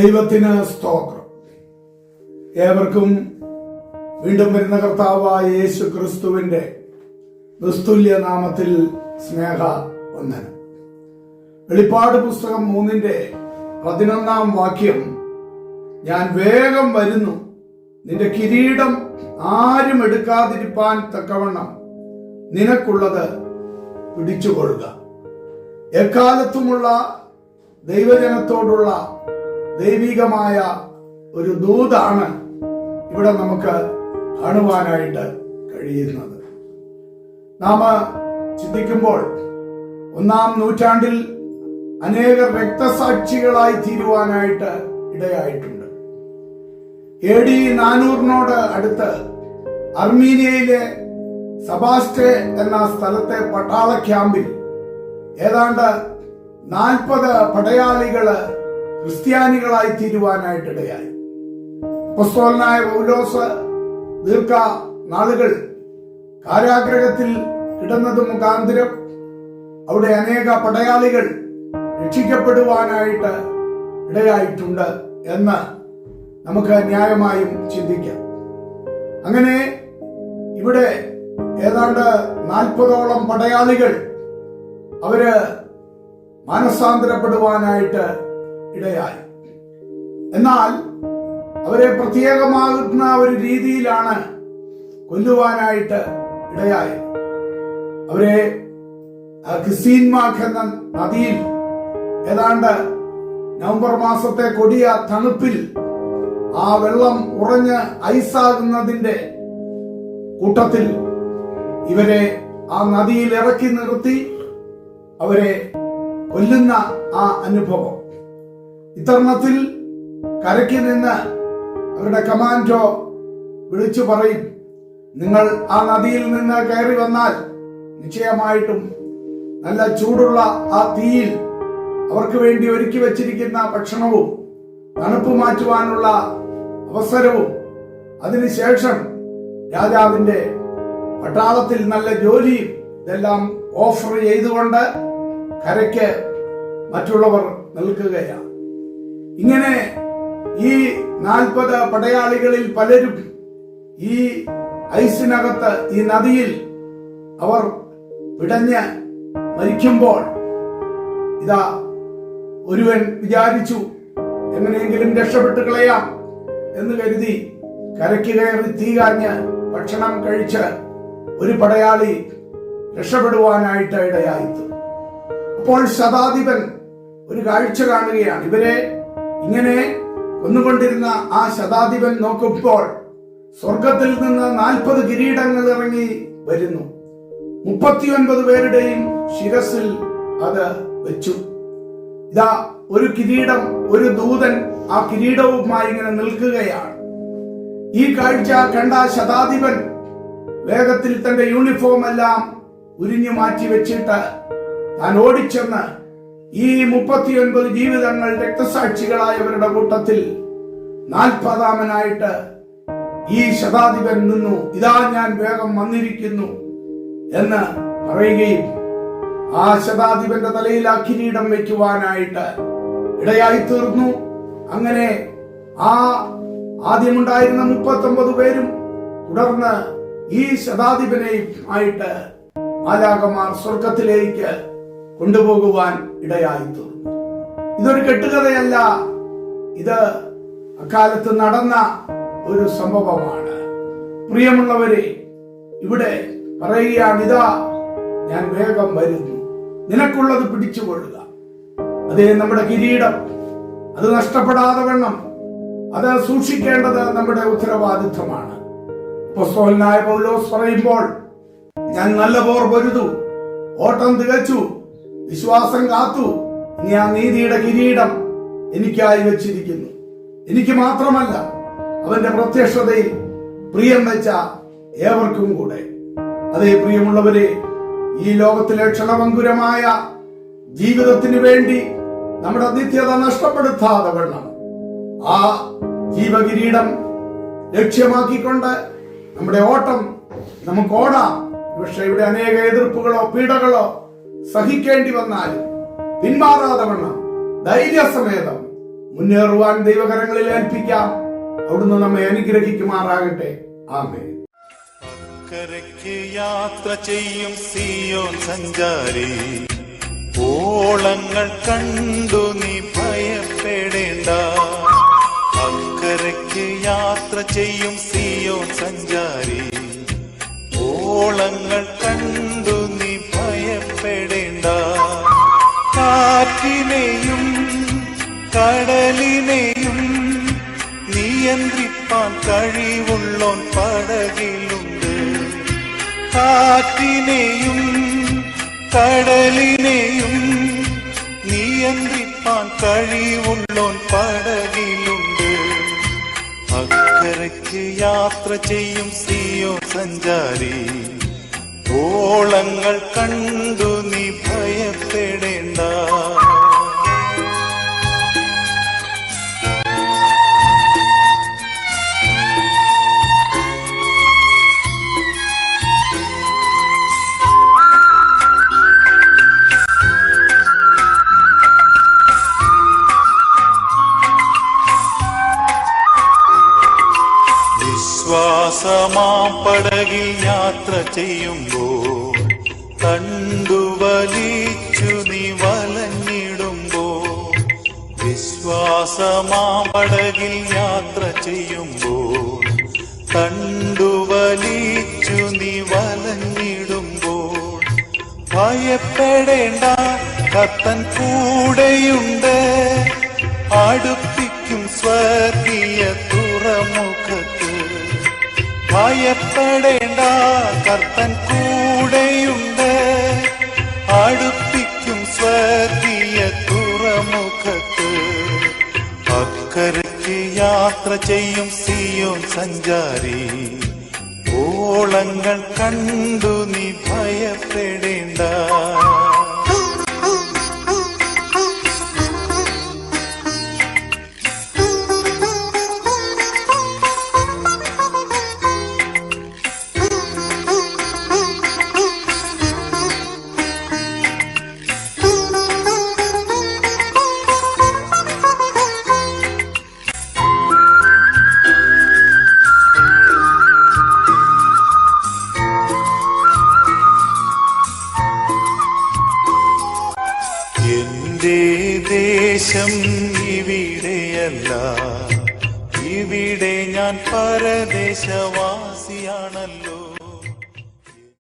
ദൈവത്തിന് സ്തോത്രം. ഏവർക്കും വീണ്ടും വരുന്ന കർത്താവായ യേശു ക്രിസ്തുവിന്റെ നിസ്തുല്യ നാമത്തിൽ സ്നേഹ വന്ദനം. വെളിപ്പാട് പുസ്തകം 3:11 ഞാൻ വേഗം വരുന്നു, നിന്റെ കിരീടം ആരും എടുക്കാതിരിപ്പാൻ തക്കവണ്ണം നിനക്കുള്ളത് പിടിച്ചുകൊള്ളുക. എക്കാലത്തുമുള്ള ദൈവജനത്തോടുള്ള ദൈവികമായ ഒരു ദൂതാണ് ഇവിടെ നമുക്ക് കാണുവാനായിട്ട് കഴിയുന്നത്. നാം ചിന്തിക്കുമ്പോൾ 1-ാം നൂറ്റാണ്ടിൽ അനേകർ രക്തസാക്ഷികളായി തീരുവാനായിട്ട് ഇടയായിട്ടുണ്ട്. AD 400 അടുത്ത് അർമീനിയയിലെ സബാസ്റ്റെ എന്ന സ്ഥലത്തെ പട്ടാള ക്യാമ്പിൽ ഏതാണ്ട് 40 പടയാളികള് ക്രിസ്ത്യാനികളായി തീരുവാനായിട്ടിടയായി. അപ്പോസ്തലനായ പൗലോസ് ദീർഘ നാളുകൾ കാരാഗ്രഹത്തിൽ കിടന്നത് മുഖാന്തരം അവിടെ അനേക പടയാളികൾ രക്ഷിക്കപ്പെടുവാനായിട്ട് ഇടയായിട്ടുണ്ട് എന്ന് നമുക്ക് ന്യായമായും ചിന്തിക്കാം. അങ്ങനെ ഇവിടെ ഏതാണ്ട് 40ഓളം പടയാളികൾ അവര് മാനസാന്തരപ്പെടുവാനായിട്ട് ഇടയായി. എന്നാൽ അവരെ പ്രത്യേകമാകുന്ന ഒരു രീതിയിലാണ് കൊല്ലുവാനായിട്ട് ഇടയായത്. അവരെ കിസീൻമാഖ് എന്ന നദിയിൽ ഏതാണ്ട് നവംബർ മാസത്തെ കൊടിയ തണുപ്പിൽ ആ വെള്ളം ഉറഞ്ഞ് ഐസാകുന്നതിന്റെ കൂട്ടത്തിൽ ഇവരെ ആ നദിയിൽ ഇറക്കി നിർത്തി അവരെ കൊല്ലുന്ന ആ അനുഭവം. ഇത്തരണത്തിൽ കരയ്ക്ക് നിന്ന് അവരുടെ കമാൻഡോ വിളിച്ചു പറയും, നിങ്ങൾ ആ നദിയിൽ നിന്ന് കയറി വന്നാൽ നിശ്ചയമായിട്ടും നല്ല ചൂടുള്ള ആ തീയിൽ അവർക്ക് വേണ്ടി ഒരുക്കി വച്ചിരിക്കുന്ന ഭക്ഷണവും തണുപ്പ് മാറ്റുവാനുള്ള അവസരവും അതിനുശേഷം രാജാവിന്റെ പട്ടാളത്തിൽ നല്ല ജോലിയും ഇതെല്ലാം ഓഫർ ചെയ്തുകൊണ്ട് കരയ്ക്ക് മറ്റുള്ളവർ നിൽക്കുകയാണ്. ഇങ്ങനെ ഈ 40 പടയാളികളിൽ പലരും ഈ ഐസിനകത്ത് ഈ നദിയിൽ അവർ പിടഞ്ഞ് മരിക്കുമ്പോൾ ഇതാ ഒരുവൻ വിചാരിച്ചു എങ്ങനെയെങ്കിലും രക്ഷപ്പെട്ടു കളയാം എന്ന് കരുതി കരയ്ക്ക് കയറി തീ കാഞ്ഞ് ഭക്ഷണം കഴിച്ച് ഒരു പടയാളി രക്ഷപ്പെടുവാനായിട്ട് ഇടയായിത്തു. അപ്പോൾ ശതാധിപൻ ഒരു കാഴ്ച കാണുകയാണ്. ഇവരെ ഇങ്ങനെ കൊന്നുകൊണ്ടിരുന്ന ആ ശതാധിപൻ നോക്കുമ്പോൾ സ്വർഗത്തിൽ നിന്ന് 40 കിരീടങ്ങൾ ഇറങ്ങി വരുന്നു. 39 പേരുടെയും ശിരസിൽ അത് വെച്ചു. ഇതാ ഒരു കിരീടം, ഒരു ദൂതൻ ആ കിരീടവുമായി ഇങ്ങനെ നിൽക്കുകയാണ്. ഈ കാഴ്ച കണ്ട ശതാധിപൻ വേഗത്തിൽ തന്റെ യൂണിഫോം എല്ലാം ഉരിഞ്ഞു മാറ്റി വെച്ചിട്ട് താൻ ഓടിച്ചെന്ന് ഈ 39 ജീവിതങ്ങൾ രക്തസാക്ഷികളായവരുടെ കൂട്ടത്തിൽ 40ാമനായിട്ട് ഈ ശതാധിപൻ നിന്നു. ഇതാ ഞാൻ വേഗം വന്നിരിക്കുന്നു എന്ന് പറയുകയും ആ ശതാധിപന്റെ തലയിൽ ആ കിരീടം വയ്ക്കുവാനായിട്ട് ഇടയായി തീർന്നു. അങ്ങനെ ആ ആദ്യമുണ്ടായിരുന്ന 39 പേരും തുടർന്ന് ഈ ശതാധിപനെയും ആയിട്ട് മാലാഖമാർ സ്വർഗത്തിലേക്ക് കൊണ്ടുപോകുവാൻ ഇടയായി തീർന്നു. ഇതൊരു കെട്ടുകഥയല്ല, ഇത് അക്കാലത്ത് നടന്ന ഒരു സംഭവമാണ്. പ്രിയമുള്ളവരെ, ഇവിടെ പറയുകയാണ്, ഇതാ ഞാൻ വേഗം വരുന്നു, നിനക്കുള്ളത് പിടിച്ചുകൊള്ളുക. അതേ, നമ്മുടെ കിരീടം അത് നഷ്ടപ്പെടാതെ വണ്ണം അത് സൂക്ഷിക്കേണ്ടത് നമ്മുടെ ഉത്തരവാദിത്വമാണ്. അപ്പോസ്തലനായ പൗലോസ് പറയുമ്പോൾ, ഞാൻ നല്ല പോർ പൊരുതു, ഓട്ടം തികച്ചു, വിശ്വാസം കാത്തു, ഇനി ആ നീതിയുടെ കിരീടം എനിക്കായി വെച്ചിരിക്കുന്നു. എനിക്ക് മാത്രമല്ല, അവന്റെ പ്രത്യക്ഷതയിൽ പ്രിയം വെച്ച ഏവർക്കും കൂടെ. അതേ പ്രിയമുള്ളവരെ, ഈ ലോകത്തിലെ ക്ഷണഭങ്കുരമായ ജീവിതത്തിന് വേണ്ടി നമ്മുടെ നിത്യത നഷ്ടപ്പെടുത്താതെ വണ്ണം ആ ജീവകിരീടം ലക്ഷ്യമാക്കിക്കൊണ്ട് നമ്മുടെ ഓട്ടം നമുക്ക് ഓടാം. പക്ഷെ ഇവിടെ അനേക എതിർപ്പുകളോ പീഡകളോ സഹിക്കേണ്ടി വന്നാലും പിന്മാറാതെ വണ്ണം ധൈര്യസമേതം മുന്നേറുവാൻ ദൈവകരങ്ങളിൽ ഏൽപ്പിക്കാം. അവിടുന്ന് നമ്മെ അനുഗ്രഹിക്കുമാറാകട്ടെ. ആമേൻ. അക്കരയ്ക്ക് യാത്ര ചെയ്യും സിയോൻ സഞ്ചാരി, ഓളങ്ങൾ കണ്ടു നീ ഭയപ്പെടേണ്ട. അക്കരയ്ക്ക് യാത്ര ചെയ്യും സിയോൻ സഞ്ചാരി, ഓളങ്ങൾ കണ്ടു നീ ഭയപ്പെടേണ്ട. കാറ്റിനെയും കടലിനെയും നിയന്ത്രിപ്പാൻ കഴിവുള്ളോൻ പടകിലുണ്ട്. കാറ്റിനെയും കടലിനെയും നിയന്ത്രിപ്പാൻ കഴിവുള്ളോൻ പടകിലുണ്ട്. അക്കരയ്ക്ക് യാത്ര ചെയ്യും സിയോൻ സഞ്ചാരി, ഓളങ്ങൾ കണ്ടു നീ ഭയപ്പെടേണ്ട. വിശ്വാസമാം പടകിൽ യാത്ര ചെയ്യുമ്പോൾ, കണ്ടുവലിച്ചു നീ വലഞ്ഞിടുമ്പോൾ. വിശ്വാസമാം പടകിൽ യാത്ര ചെയ്യുമ്പോൾ, കണ്ടുവലിച്ചു നീ വലഞ്ഞിടുമ്പോൾ. ഭയപ്പെടേണ്ട, കർത്തൻ കൂടെയുണ്ട്. അടുപ്പിക്കും സ്വർഗീയ തുറമുഖത്ത്. ഭയപ്പെടേണ്ട, കർത്തൻ കൂടെയുണ്ട്. അടുപ്പിക്കും സ്വർഗീയ തുറമുഖത്ത്. അക്കരയ്ക്ക് യാത്ര ചെയ്യും സിയോൻ സഞ്ചാരി, ഓളങ്ങൾ കണ്ടു നീ ഭയപ്പെടേണ്ട. എന്റെ ദേശം ഇവിടെയല്ല, ഇവിടെ ഞാൻ പരദേശവാസിയാണല്ലോ.